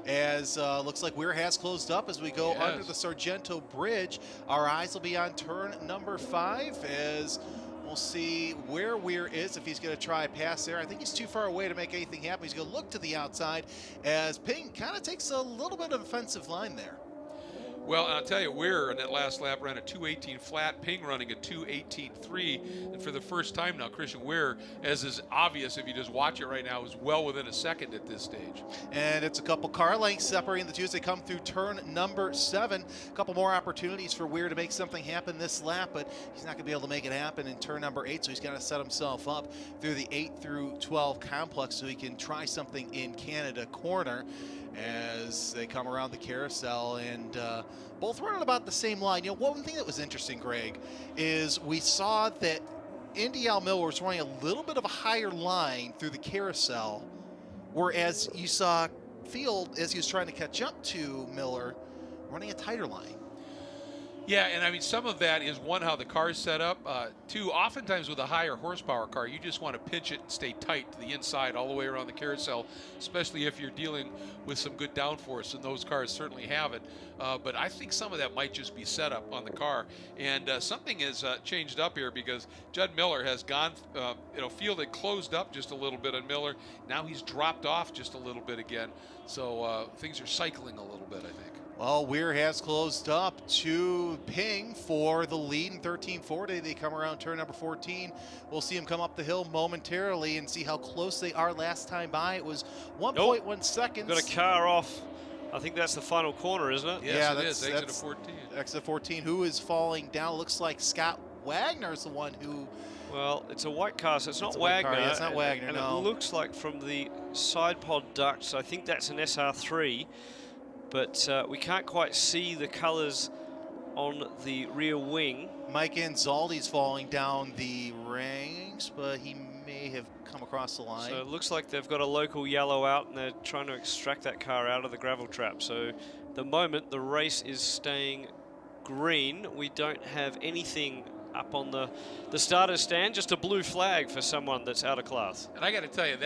Speaker 1: As looks like Weir has closed up as we go under the Sargento Bridge. Our eyes will be on turn number 5 as we'll see where Weir is, if he's going to try a pass there. I think he's too far away to make anything happen. He's going to look to the outside as Ping kind of takes a little bit of offensive line there.
Speaker 2: Well, I'll tell you, Weir in that last lap ran a 2:18 flat, Ping running a 2:18.3, and for the first time now, Christian Weir, as is obvious if you just watch it right now, is well within a second at this stage.
Speaker 1: And it's a couple car lengths separating the two as they come through turn number 7. A couple more opportunities for Weir to make something happen this lap, but he's not going to be able to make it happen in turn number 8, so he's got to set himself up through the 8 through 12 complex so he can try something in Canada corner as they come around the carousel, and both running about the same line. You know, one thing that was interesting, Greg, is we saw that Indy Al Miller was running a little bit of a higher line through the carousel, whereas you saw Field, as he was trying to catch up to Miller, running a tighter line.
Speaker 2: Yeah, and I mean, some of that is, one, how the car's set up. Two, oftentimes with a higher horsepower car, you just want to pinch it and stay tight to the inside all the way around the carousel, especially if you're dealing with some good downforce, and those cars certainly have it. But I think some of that might just be set up on the car. And something has changed up here because Judd Miller has gone, Field had closed up just a little bit on Miller. Now he's dropped off just a little bit again. So things are cycling a little bit, I think.
Speaker 1: Well, Weir has closed up to Ping for the lead in 1340. They come around turn number 14. We'll see him come up the hill momentarily and see how close they are last time by. It was 1.1 seconds.
Speaker 3: Got a car off. I think that's the final corner, isn't it?
Speaker 2: Yes, it is. Exit of 14.
Speaker 1: Exit 14. Who is falling down? Looks like Scott Wagner is the one who...
Speaker 3: Well, it's a white car, so it's not Wagner.
Speaker 1: Yeah, it's not Wagner,
Speaker 3: and
Speaker 1: no.
Speaker 3: It looks like from the side pod ducts, I think that's an SR3. But we can't quite see the colors on the rear wing.
Speaker 1: Mike Anzaldi's falling down the ranks, but he may have come across the line.
Speaker 3: So it looks like they've got a local yellow out, and they're trying to extract that car out of the gravel trap. So at the moment, the race is staying green. We don't have anything up on the starter's stand, just a blue flag for someone that's out of class.
Speaker 2: And I got to tell you,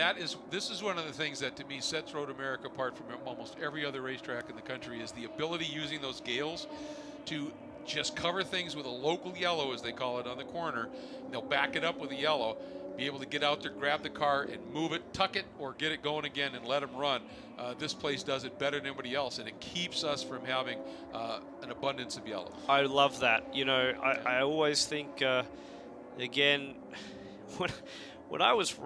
Speaker 2: this is one of the things that to me sets Road America apart from almost every other racetrack in the country, is the ability using those gales to just cover things with a local yellow, as they call it, on the corner. And they'll back it up with a yellow, be able to get out there, grab the car and move it, tuck it, or get it going again and let them run. This place does it better than anybody else, and it keeps us from having an abundance of yellow.
Speaker 3: I love that. You know, I always think, again, when I was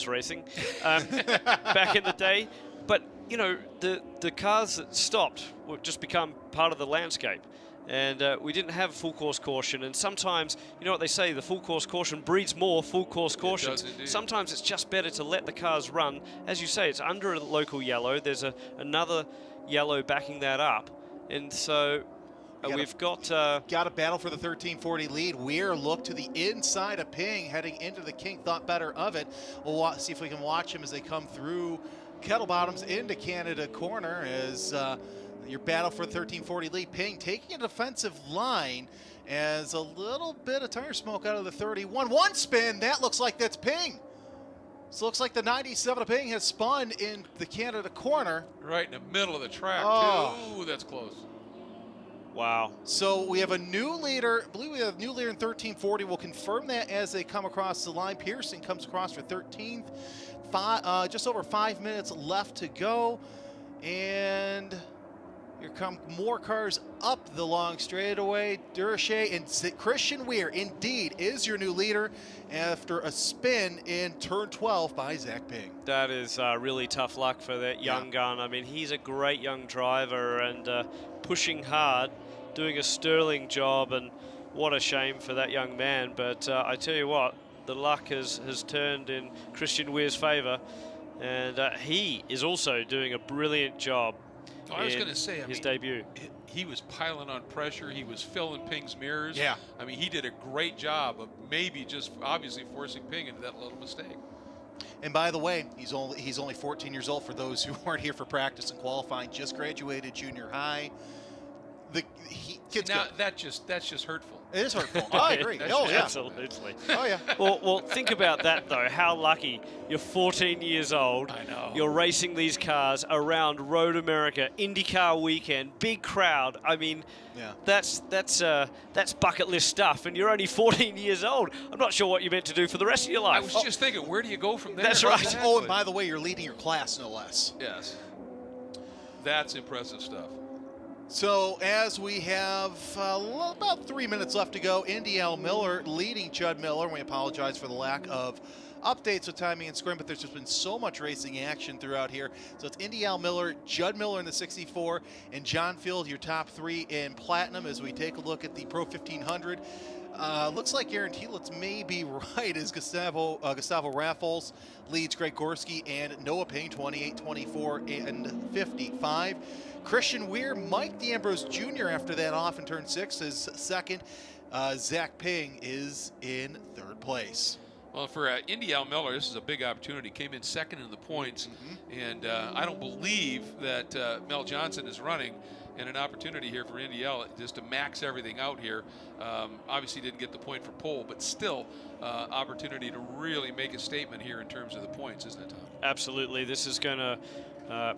Speaker 3: racing back in the day, but you know, the cars that stopped would just become part of the landscape. And we didn't have full course caution, and sometimes, you know what they say, the full course caution breeds more full course cautions. Sometimes it's just better to let the cars run. As you say, it's under a local yellow. There's another yellow backing that up, and so we've got a
Speaker 1: battle for the 1340 lead. Weir looked to the inside of Ping, heading into the kink, thought better of it. We'll see if we can watch him as they come through Kettle Bottoms into Canada corner as your battle for the 1340 lead. Ping taking a defensive line as a little bit of tire smoke out of the 31. One spin, that looks like that's Ping. So it looks like the 97 of Ping has spun in the Canada corner.
Speaker 2: Right in the middle of the track, too. Ooh, that's close.
Speaker 3: Wow.
Speaker 1: So we have a new leader. I believe we have a new leader in 1340. We'll confirm that as they come across the line. Pearson comes across for 13th. Just over 5 minutes left to go. And Here come more cars up the long straightaway. Durachet and Christian Weir, indeed, is your new leader after a spin in turn 12 by Zach Ping.
Speaker 3: That is really tough luck for that young gun. I mean, he's a great young driver and pushing hard, doing a sterling job, and what a shame for that young man. But I tell you what, the luck has turned in Christian Weir's favour, and he is also doing a brilliant job.
Speaker 2: I was going to say,
Speaker 3: his debut.
Speaker 2: He was piling on pressure. He was filling Ping's mirrors.
Speaker 1: Yeah.
Speaker 2: I mean, he did a great job of maybe just obviously forcing Ping into that little mistake.
Speaker 1: And by the way, he's only 14 years old for those who aren't here for practice and qualifying. Just graduated junior high. Kid's
Speaker 2: now
Speaker 1: good.
Speaker 2: that's just hurtful.
Speaker 1: It is hurtful. I agree. Oh yeah.
Speaker 3: Absolutely.
Speaker 1: Oh yeah.
Speaker 3: Well, think about that though. How lucky. You're 14 years old.
Speaker 2: I know.
Speaker 3: You're racing these cars around Road America, IndyCar weekend, big crowd. I mean,
Speaker 1: Yeah.
Speaker 3: that's bucket list stuff, and you're only 14 years old. I'm not sure what you're meant to do for the rest of your life.
Speaker 2: I was just thinking, where do you go from there?
Speaker 3: That's right.
Speaker 2: Exactly.
Speaker 1: Oh, and by the way, you're leading your class, no less.
Speaker 2: Yes. That's impressive stuff.
Speaker 1: So as we have about 3 minutes left to go, Indy L. Miller leading Judd Miller. We apologize for the lack of updates with timing and scoring, but there's just been so much racing action throughout here. So it's Indy L. Miller, Judd Miller in the 64, and John Field, your top three in Platinum as we take a look at the Pro 1500. Looks like Aaron Tielitz may be right as Gustavo Raffles leads Greg Gorski and Noah Payne 28, 24, and 55. Christian Weir, Mike D'Ambrose Jr. after that off in turn 6 is second. Zach Ping is in third place.
Speaker 2: Well, for Indy Al Miller, this is a big opportunity. Came in second in the points, and I don't believe that Mel Johnson is running. And an opportunity here for Indy L just to max everything out here. Obviously didn't get the point for pole, but still opportunity to really make a statement here in terms of the points, isn't it, Tom?
Speaker 3: Absolutely. This is going to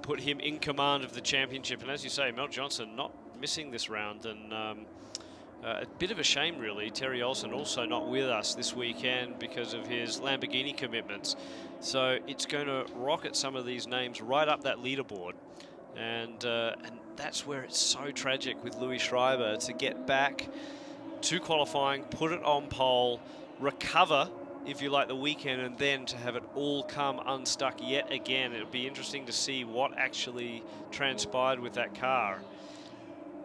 Speaker 3: put him in command of the championship. And as you say, Mel Johnson not missing this round. And a bit of a shame, really. Terry Olsen also not with us this weekend because of his Lamborghini commitments. So it's going to rocket some of these names right up that leaderboard. And that's where it's so tragic with Louis Schreiber to get back to qualifying, put it on pole, recover, if you like, the weekend, and then to have it all come unstuck yet again. It'll be interesting to see what actually transpired with that car.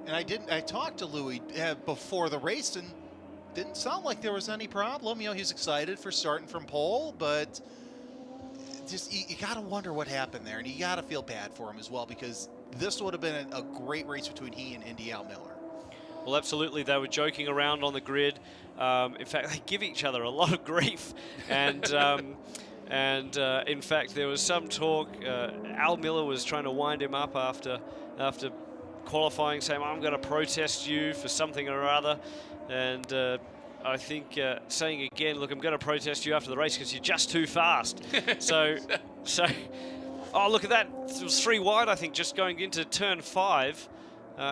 Speaker 1: And I talked to Louis before the race, and didn't sound like there was any problem. You know, he's excited for starting from pole, but just you got to wonder what happened there, and you got to feel bad for him as well, because this would have been a great race between he and Indy Al Miller.
Speaker 3: Well, absolutely. They were joking around on the grid. In fact, they give each other a lot of grief. And in fact, there was some talk. Al Miller was trying to wind him up after qualifying, saying, I'm going to protest you for something or other. And I think saying again, look, I'm going to protest you after the race because you're just too fast. so, oh, look at that. It was 3 wide, I think, just going into turn 5.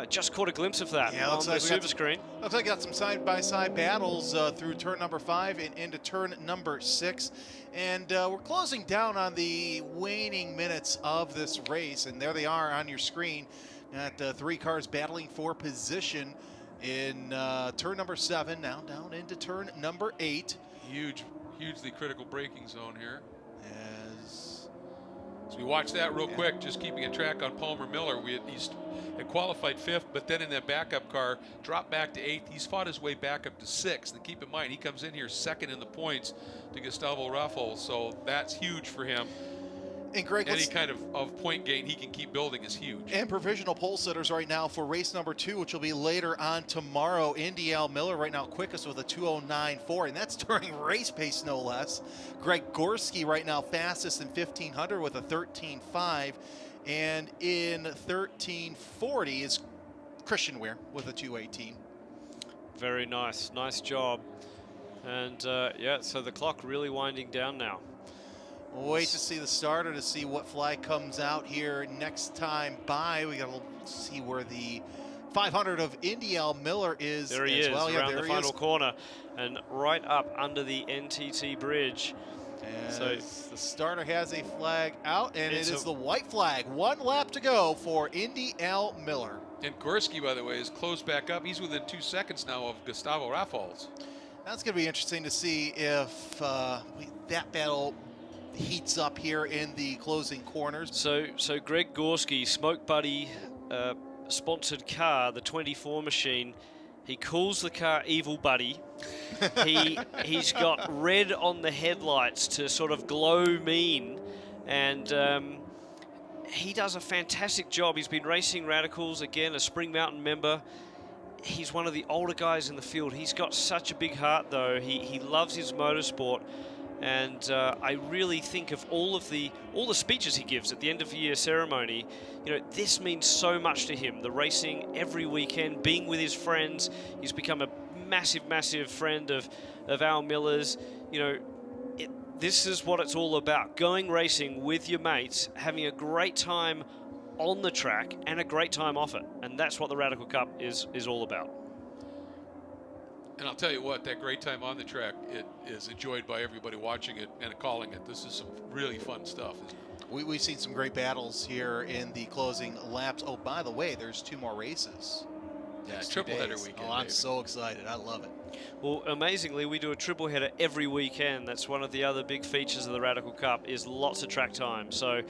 Speaker 3: Just caught a glimpse of that on the super screen.
Speaker 1: Looks like we got some side-by-side battles through turn number 5 and into turn number 6. And we're closing down on the waning minutes of this race. And there they are on your screen. Got 3 cars battling for position in turn number 7, now down into turn number 8.
Speaker 2: Hugely critical braking zone here.
Speaker 1: As
Speaker 2: we watch that real quick, just keeping a track on Palmer Miller. He's qualified 5th, but then in that backup car, dropped back to 8th. He's fought his way back up to 6th. And keep in mind, he comes in here 2nd in the points to Gustavo Raffles, so that's huge for him.
Speaker 1: And Greg,
Speaker 2: any kind of point gain he can keep building is huge.
Speaker 1: And provisional pole sitters right now for race number 2, which will be later on tomorrow. Indy Al Miller right now quickest with a 2:09.4, and that's during race pace, no less. Greg Gorski right now fastest in 1500 with a 13.5, and in 1340 is Christian Weir with a 2:18.
Speaker 3: Very nice job. And yeah, so the clock really winding down now.
Speaker 1: We'll wait to see the starter to see what flag comes out here next time by. We got to see where the 500 of Indy Al Miller is.
Speaker 3: There he
Speaker 1: as
Speaker 3: is,
Speaker 1: well.
Speaker 3: around the final corner and right up under the NTT bridge.
Speaker 1: As the starter has a flag out, and it
Speaker 3: It's
Speaker 1: is the white flag. 1 lap to go for Indy Al Miller.
Speaker 2: And Gorski, by the way, is close back up. He's within 2 seconds now of Gustavo Rafals.
Speaker 1: That's going to be interesting to see if that battle heats up here in the closing corners.
Speaker 3: So Greg Gorski, Smoke Buddy sponsored car, the 24 machine. He calls the car Evil Buddy. He's got red on the headlights to sort of glow mean, and he does a fantastic job. He's been racing Radicals, again, a Spring Mountain member. He's one of the older guys in the field. He's got such a big heart, though. He loves his motorsport, and I really think of all the speeches he gives at the end of the year ceremony. You know, this means so much to him. The racing every weekend, being with his friends. He's become a massive friend of Al Miller's. You know, this is what it's all about: going racing with your mates, having a great time on the track and a great time off it, and that's what the Radical Cup is all about.
Speaker 2: And I'll tell you what, that great time on the track, it is enjoyed by everybody watching it and calling it. This is some really fun stuff, isn't it?
Speaker 1: We've seen some great battles here in the closing laps. Oh, by the way, there's 2 more races.
Speaker 2: Yeah, triple header weekend.
Speaker 1: Oh, I'm
Speaker 2: baby.
Speaker 1: so excited. I love it.
Speaker 3: Well, amazingly, we do a triple header every weekend. That's one of the other big features of the Radical Cup, is lots of track time. So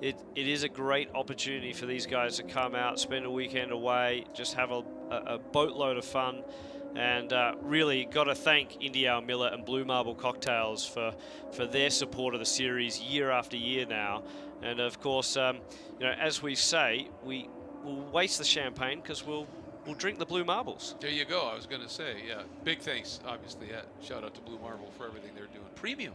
Speaker 3: it is a great opportunity for these guys to come out, spend a weekend away, just have a boatload of fun. And really got to thank Indy Al Miller and Blue Marble Cocktails for their support of the series year after year now. And of course, you know, as we say, we'll waste the champagne because we'll drink the Blue Marbles.
Speaker 2: There you go. I was going to say, yeah, big thanks, obviously. Shout out to Blue Marble for everything they're doing. Premium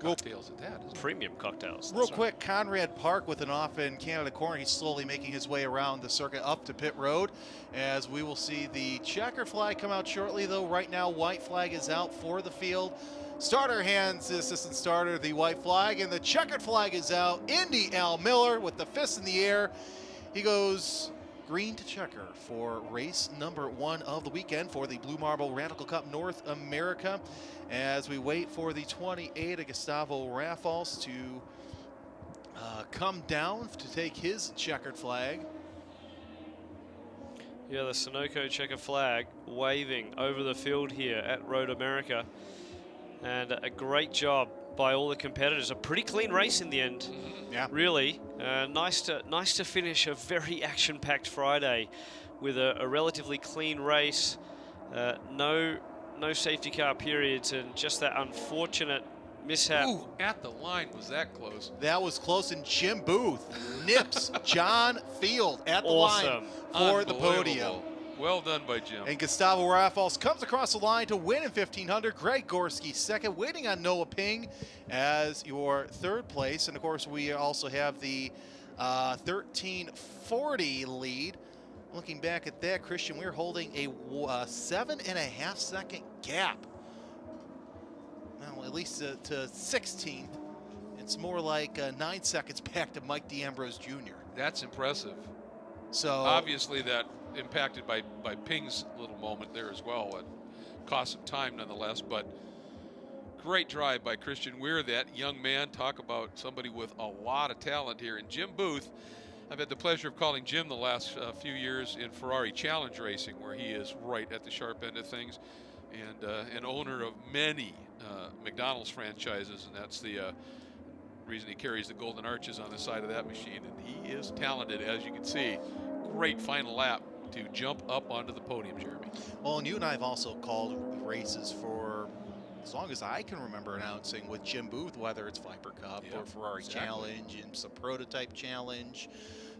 Speaker 2: cocktails at that, isn't it?
Speaker 3: Premium cocktails.
Speaker 1: Real quick, Conrad Park with an off in Canada corner. He's slowly making his way around the circuit up to pit road, as we will see the checker flag come out shortly, though. Right now, white flag is out for the field. Starter hands the assistant starter the white flag, and the checkered flag is out. Indy Al Miller with the fist in the air. He goes green to checker for race number 1 of the weekend for the Blue Marble Radical Cup North America, as we wait for the 28 of Gustavo Rafals to come down to take his checkered flag.
Speaker 3: Yeah, the Sunoco checker flag waving over the field here at Road America. And a great job by all the competitors. A pretty clean race in the end.
Speaker 1: Yeah.
Speaker 3: Really. Nice to finish a very action-packed Friday with a relatively clean race. No safety car periods, and just that unfortunate mishap.
Speaker 2: Ooh, at the line, was that close?
Speaker 1: That was close, and Jim Booth nips John Field at the line for the podium.
Speaker 2: Well done by Jim.
Speaker 1: And Gustavo Rafals comes across the line to win in 1500. Greg Gorski second, waiting on Noah Ping as your 3rd place. And of course, we also have the 1340 lead. Looking back at that, Christian, we're holding a 7.5 second gap. Well, at least to 16th. It's more like 9 seconds back to Mike D'Ambrose Jr.
Speaker 2: That's impressive.
Speaker 1: So
Speaker 2: obviously that impacted by Ping's little moment there as well. It cost some time nonetheless, but great drive by Christian Weir, that young man. Talk about somebody with a lot of talent here. And Jim Booth, I've had the pleasure of calling Jim the last few years in Ferrari Challenge Racing, where he is right at the sharp end of things, and an owner of many McDonald's franchises, and that's the reason he carries the golden arches on the side of that machine. And he is talented, as you can see. Great final lap to jump up onto the podium, Jeremy.
Speaker 1: Well, and you and I have also called races for as long as I can remember announcing with Jim Booth, whether it's Viper Cup or Ferrari Challenge and some Prototype Challenge.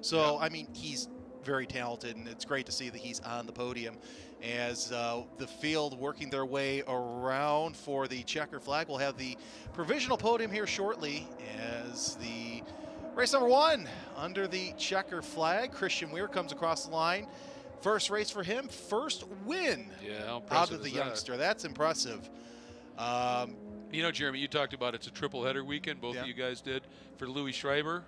Speaker 1: So, I mean, he's very talented, and it's great to see that he's on the podium as the field working their way around for the checker flag. We'll have the provisional podium here shortly as the race number 1 under the checker flag. Christian Weir comes across the line. First race for him, first win out of the youngster. That's impressive.
Speaker 2: You know, Jeremy, you talked about it's a triple header weekend. Both of you guys did. For Louis Schreiber,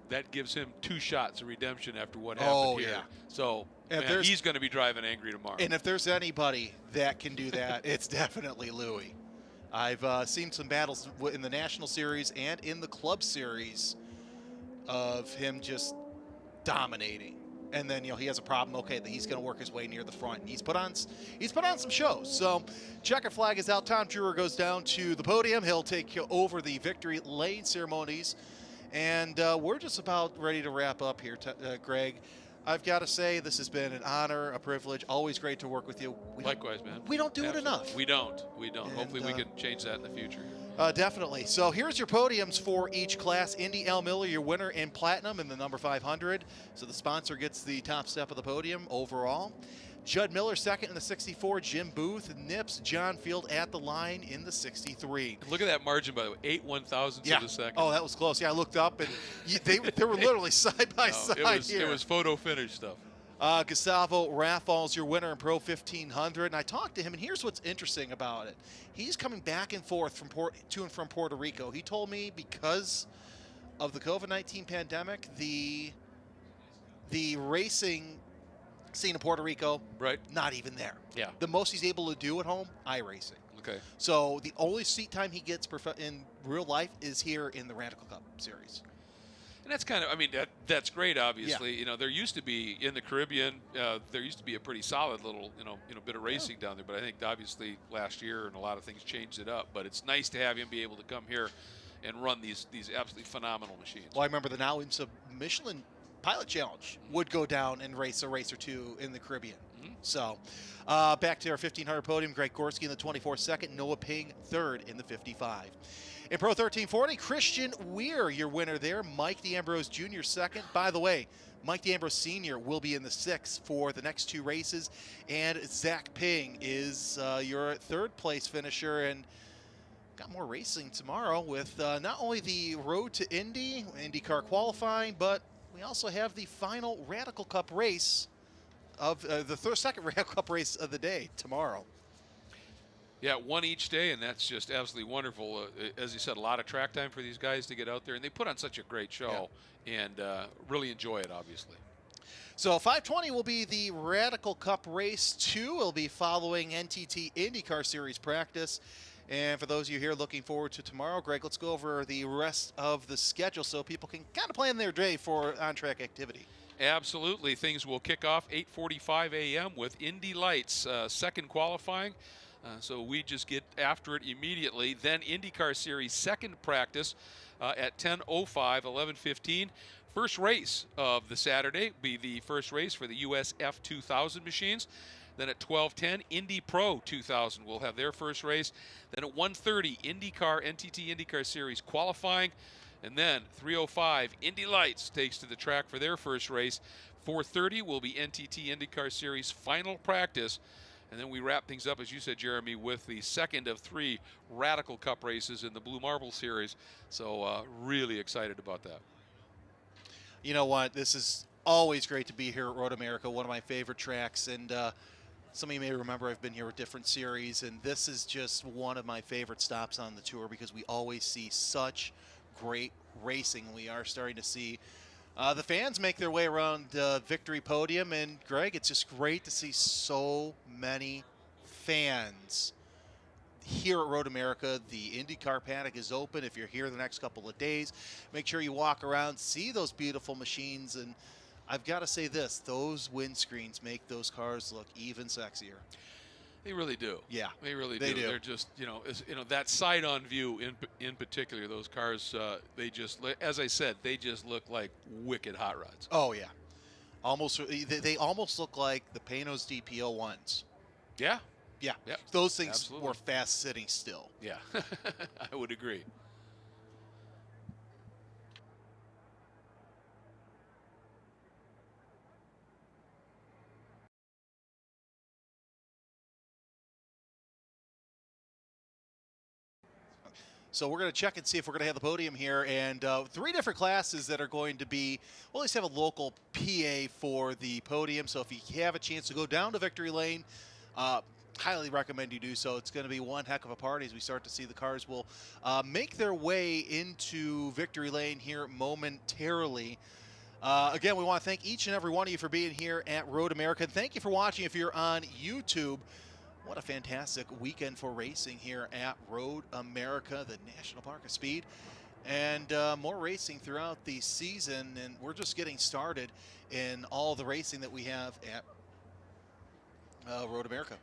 Speaker 2: that gives him 2 shots of redemption after what happened here. So man, he's going to be driving angry tomorrow.
Speaker 1: And if there's anybody that can do that, it's definitely Louis. I've seen some battles in the National Series and in the Club Series of him just dominating. And then, he has a problem. Okay, that he's going to work his way near the front. And he's put on some shows. So, checker flag is out. Tom Drewer goes down to the podium. He'll take over the victory lane ceremonies. And we're just about ready to wrap up here, Greg. I've got to say, this has been an honor, a privilege. Always great to work with you.
Speaker 2: Likewise, man.
Speaker 1: We don't do it enough.
Speaker 2: We don't. And, hopefully we can change that in the future.
Speaker 1: Definitely. So here's your podiums for each class. Indy L. Miller, your winner in Platinum in the number 500. So the sponsor gets the top step of the podium overall. Judd Miller second in the 64. Jim Booth, Nips, John Field at the line in the 63.
Speaker 2: And look at that margin, by the way, 8 1,000ths of a second.
Speaker 1: Oh, that was close. Yeah, I looked up, and they were literally side by side here.
Speaker 2: It was photo finish stuff.
Speaker 1: Gustavo Raffal's your winner in Pro 1500, and I talked to him, and here's what's interesting about it. He's coming back and forth to and from Puerto Rico. He told me because of the COVID-19 pandemic, the racing scene in Puerto Rico,
Speaker 2: right,
Speaker 1: not even there.
Speaker 2: Yeah.
Speaker 1: The most he's able to do at home, iRacing.
Speaker 2: Okay.
Speaker 1: So the only seat time he gets in real life is here in the Radical Cup Series.
Speaker 2: And that's kind of, that's great, obviously.
Speaker 1: Yeah.
Speaker 2: There used to be, in the Caribbean, there used to be a pretty solid little, bit of racing down there. But I think, obviously, last year and a lot of things changed it up. But it's nice to have him be able to come here and run these absolutely phenomenal machines.
Speaker 1: Well, I remember the now Michelin Pilot Challenge would go down and race a race or two in the Caribbean.
Speaker 2: Mm-hmm.
Speaker 1: So back to our 1500 podium, Greg Gorski in the 24 second, Noah Ping third in the 55. In Pro 1340, Christian Weir, your winner there. Mike DeAmbrose Jr. second. By the way, Mike DeAmbrose Sr. will be in the 6 for the next 2 races. And Zach Ping is your third place finisher. And got more racing tomorrow with not only the road to Indy, IndyCar qualifying, but we also have the final Radical Cup race of the second Radical Cup race of the day tomorrow.
Speaker 2: Yeah, one each day, and that's just absolutely wonderful. As you said, a lot of track time for these guys to get out there, and they put on such a great show, and really enjoy it, obviously.
Speaker 1: So 520 will be the Radical Cup Race 2. It'll be following NTT IndyCar Series practice. And for those of you here looking forward to tomorrow, Greg, let's go over the rest of the schedule so people can kind of plan their day for on-track activity.
Speaker 2: Absolutely. Things will kick off 8:45 a.m. with Indy Lights, second qualifying. So we just get after it immediately. Then IndyCar Series second practice at 10:05, 11:15. First race of the Saturday will be the first race for the US F2000 machines. Then at 12:10, Indy Pro 2000 will have their first race. Then at 1:30, NTT IndyCar Series qualifying. And then 3:05, Indy Lights takes to the track for their first race. 4:30 will be NTT IndyCar Series final practice. And then we wrap things up, as you said, Jeremy, with the second of 3 Radical Cup races in the Blue Marble Series. So really excited about that.
Speaker 1: You know what? This is always great to be here at Road America, one of my favorite tracks. And some of you may remember I've been here with different series, and this is just one of my favorite stops on the tour because we always see such great racing. We are starting to see the fans make their way around Victory Podium, and Greg, it's just great to see so many fans here at Road America. The IndyCar paddock is open. If you're here the next couple of days, make sure you walk around, see those beautiful machines, and I've got to say this, those windscreens make those cars look even sexier.
Speaker 2: They really do.
Speaker 1: Yeah,
Speaker 2: they really
Speaker 1: do.
Speaker 2: They're just, that side-on view in particular. Those cars, they just, as I said, they just look like wicked hot rods.
Speaker 1: Oh yeah, they almost look like the Panos DPO ones.
Speaker 2: Yeah,
Speaker 1: yeah.
Speaker 2: Yep.
Speaker 1: Those things
Speaker 2: Absolutely.
Speaker 1: were fast sitting still.
Speaker 2: Yeah, I would agree.
Speaker 1: So we're going to check and see if we're going to have the podium here. And 3 different classes that are going to be, we'll at least have a local PA for the podium. So if you have a chance to go down to Victory Lane, highly recommend you do so. It's going to be one heck of a party as we start to see the cars will make their way into Victory Lane here momentarily. Again, we want to thank each and every one of you for being here at Road America. Thank you for watching if you're on YouTube. What a fantastic weekend for racing here at Road America, the National Park of Speed. And more racing throughout the season, and we're just getting started in all the racing that we have at Road America.